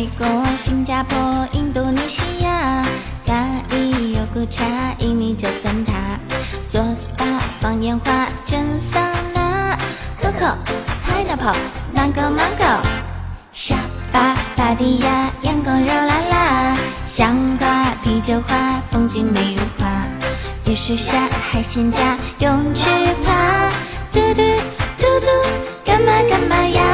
泰国、新加坡、印度尼西亚，咖喱、油骨茶、印尼九层塔，做 SPA 放烟花、蒸桑拿，Coco、Pineapple、Mango、沙巴、芭提雅、阳光热辣辣，香瓜、啤酒花、风景美如画，夜市下海鲜架，泳池趴，嘟嘟嘟嘟，干嘛干嘛呀？